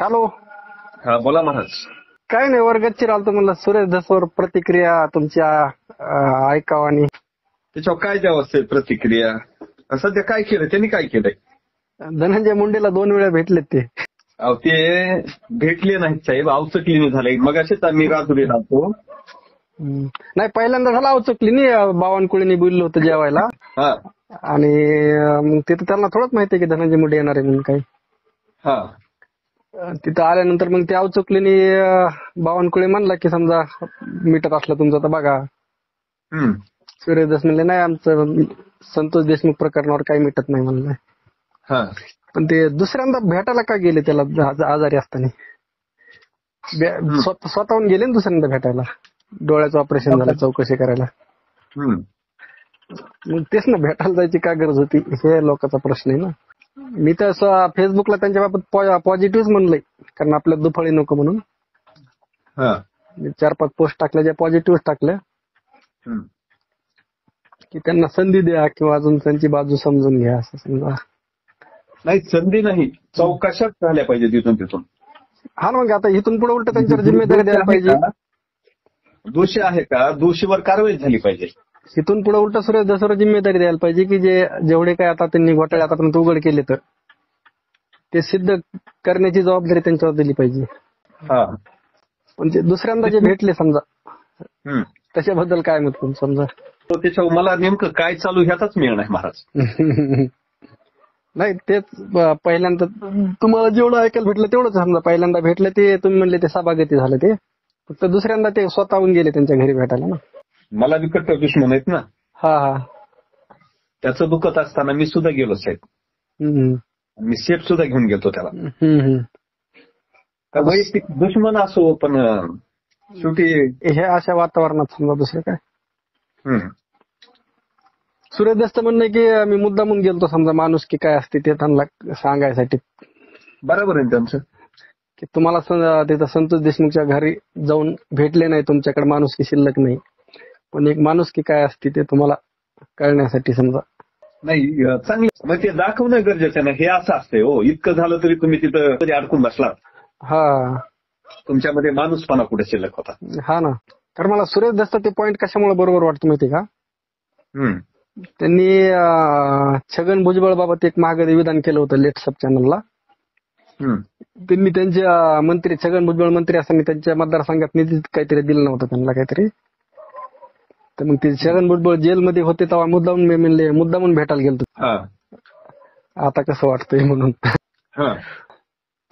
Hello. हा बोला महाराज. काय नाही, वर्गात राहिलो म्हणलं सुरेश धसवर प्रतिक्रिया तुमच्या ऐकावं. आणि त्याच्यावर काय द्यावं असेल प्रतिक्रिया? सध्या काय केलं त्यांनी? काय केलंय? धनंजय मुंडेला 2 वेळा भेटलेत ते. अहो ते भेटले नाहीत साहेब, अवचकली झालंय. मग असेच आम्ही राजुरी राहतो. नाही, पहिल्यांदा झाला अवचकली बावनकुळेनी बोललो होतं जेवायला. हा आणि मग तिथं त्यांना थोडंच माहिती आहे की धनंजय मुंडे येणार आहे म्हणून. काही हा तिथं आल्यानंतर मग ते अवचकलीनी बावनकुळे म्हणला की समजा मिटत असलं तुमचं तर बघा. सुरेश धस म्हणले नाही, आमचं संतोष देशमुख प्रकरणावर काही मिटत नाही म्हणलं. हा पण ते दुसऱ्यांदा भेटायला का गेले त्याला आजारी असताना? स्वतःहून गेले ना दुसऱ्यांदा भेटायला, डोळ्याचं ऑपरेशन झालं चौकशी करायला. मग तेच ना, भेटायला जायची काय गरज होती, हे लोकांचा प्रश्न आहे ना. मी तर फेसबुकला त्यांच्या बाबत पॉझिटिव्ह म्हणलंय, कारण आपल्या दुफळी नको म्हणून. 4-5 पोस्ट टाकल्या, ज्या पॉझिटिव्ह टाकल्या की त्यांना संधी द्या किंवा अजून त्यांची बाजू समजून घ्या असं समजा. नाही संधी नाही, चौकशाच झाल्या पाहिजे तिथून तिथून. हा ना, मग आता इथून पुढे उलट त्यांच्यावर जिम्मेदारी द्यायला पाहिजे. दोषी आहे का, दोषीवर कारवाई झाली पाहिजे. इथून पुढे उलट सुरेश धसवर जिम्मेदारी द्यायला पाहिजे की जेवढे काय आता त्यांनी घोटाळे आतापर्यंत उघड केले तर ते सिद्ध करण्याची जबाबदारी त्यांच्यावर दिली पाहिजे. पण ते दुसऱ्यांदा जे भेटले समजा, त्याच्याबद्दल काय मत समजा? त्याच्यावर मला नेमकं काय चालू ह्याचाच मिळ नाही महाराज. नाही, तेच पहिल्यांदा तुम्हाला जेवढं ऐकायला भेटलं तेवढंच. समजा पहिल्यांदा भेटलं ते तुम्ही म्हणले ते सभागती झालं, ते फक्त दुसऱ्यांदा ते स्वतःहून गेले त्यांच्या घरी भेटायला ना. मला विकट दुश्मन आहेत ना. हा त्याचं दुखत असताना मी सुद्धा गेलो साहेब. मी सेट सुद्धा घेऊन गेलो त्याला. वैयक्तिक दुश्मन असो, पण शेवटी हे अशा वातावरणात समजा दुसरं काय. सुरेश धसचं म्हणणं की मी मुद्दामून गेलतो समजा, माणूस की काय असते ते त्यांना सांगायसाठी. बरोबर आहे त्यांचं की तुम्हाला तिथं संतोष देशमुखच्या घरी जाऊन भेटले नाही, तुमच्याकडे माणूस की शिल्लक नाही, पण एक माणूस की काय असते ते तुम्हाला कळण्यासाठी समजा. नाही चांगलं, मग ते दाखवणं गरजेचं नाही. हे असं असतंय हो, इतकं झालं तरी तुम्ही तिथं अडकून बसलात. तुमच्यामध्ये माणूसपणा कुठे शिल्लक होता? हा ना, कारण मला सुरेश धसचं ते पॉईंट कशामुळे बरोबर वाटतं माहिती का? त्यांनी छगन भुजबळबाबत एक मागे विधान केलं होतं लेट सब चॅनलला. त्यांनी त्यांच्या मंत्री छगन भुजबळ मंत्री असताना त्यांच्या मतदारसंघात निधी काहीतरी दिलं नव्हतं त्यांना काहीतरी. तर मग ते छगन भुजबळ जेलमध्ये होते तेव्हा मुद्दामून भेटायला गेलतो. आता कसं वाटतंय म्हणून.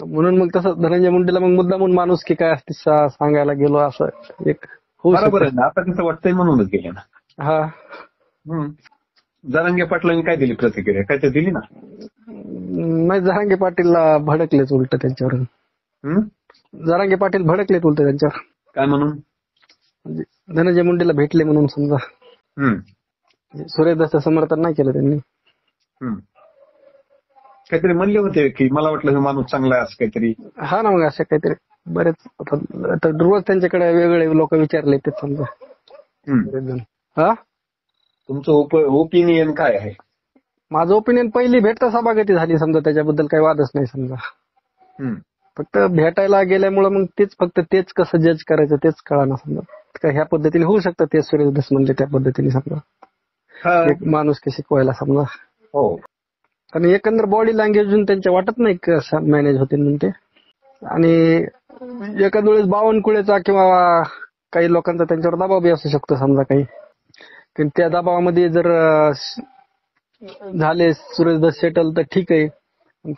म्हणून मग तसं धनंजय मुंडेला मग मुद्दामून माणूस की काय असते सांगायला गेलो, असं एक होऊ शकतं. आता कसं वाटतंय म्हणूनच गेले ना. जरांगे पाटलांनी काय दिली प्रतिक्रिया? काय तर दिली ना? नाही, जरांगे पाटीलला भडकलेच उलट त्यांच्यावर. जरांगे पाटील भडकलेच उलट त्यांच्यावर. काय म्हणून? धनंजय मुंडेला भेटले म्हणून समजा. सुरेश धसचं समर्थन नाही केलं त्यांनी. काहीतरी म्हणले होते की मला वाटलं हे माणूस चांगला आहे असं काहीतरी. हा ना, मग असे काहीतरी बरेच रोज त्यांच्याकडे वेगवेगळे लोक विचारले ते समजा. तुमचं ओपिनियन काय आहे? माझं ओपिनियन, पहिली भेट तर सभागती झाली समजा, त्याच्याबद्दल काही वादच नाही समजा. फक्त भेटायला गेल्यामुळे मग तेच कसं जज करायचं तेच कळाना समजा. ह्या पद्धतीने होऊ शकतं ते सुरेश धस म्हणले त्या पद्धतीने समजा, एक माणूस की शिकवायला समजा. कारण एकंदर बॉडी लँग्वेज त्यांच्या वाटत नाही कसं मॅनेज होते म्हणून ते. आणि एखाद्या वेळेस बावनकुळेचा किंवा काही लोकांचा त्यांच्यावर दबाव बी असू शकतो समजा काही. त्या दबावामध्ये जर झाले सुरेश धस सेटल तर ठीक आहे,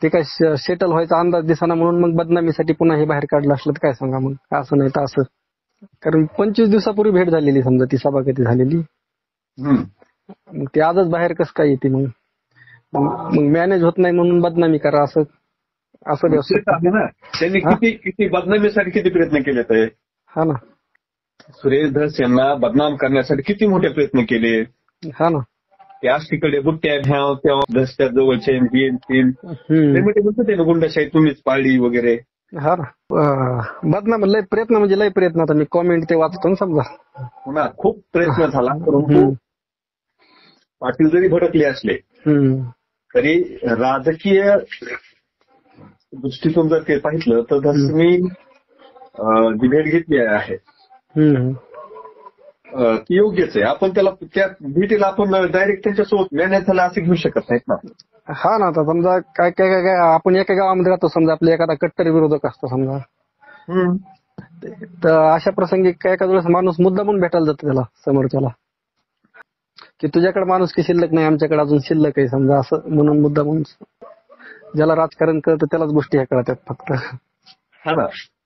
ते काय सेटल व्हायचा अंदाज दिसना म्हणून मग बदनामीसाठी पुन्हा हे बाहेर काढलं असलं तर काय सांगा मग, असं नाही तर असं. कारण 25 दिवसापूर्वी भेट झालेली समजा, ती सभागती झालेली. मग ती आजच बाहेर कसं काय येते? मग मॅनेज होत नाही म्हणून बदनामी करा असं त्यांनी किती बदनामीसाठी किती प्रयत्न केले ते. हा ना, सुरेश धस यांना बदनाम करण्यासाठी किती मोठे प्रयत्न केले. हा ना, त्याच तिकडे बुट्ट्या घ्याव तेव्हा धसच्या जवळचे गुंडाशाही तुम्हीच पाळली वगैरे. हा ना, बदनाम लय प्रयत्न म्हणजे लय प्रयत्न. आता मी कॉमेंट ते वाचतो ना समजा. पुन्हा खूप प्रयत्न झाला, परंतु पाटील जरी भडकले असले तरी राजकीय दृष्टीतून जर ते पाहिलं तर मी जी भेट घेतली आहे ती योग्यच आहे. आपण त्याला त्या भेटीला आपण डायरेक्ट त्यांच्यासोबत मॅनेजरला असं घेऊ शकत नाहीत ना. हा ना, आता समजा काय काय काय आपण एका गावामध्ये राहतो, समजा आपल्या एखादा कट्टर विरोधक असतो समजा, तर अशा प्रसंगी काय एखाद्या वेळेस माणूस मुद्दा म्हणून भेटायला जातो त्याला समोरच्याला, की तुझ्याकडे माणूस की शिल्लक नाही, आमच्याकडे अजून शिल्लक आहे समजा, असं म्हणून मुद्दा म्हणून. ज्याला राजकारण कळतं त्यालाच गोष्टी ह्या कळतात फक्त. हा ना,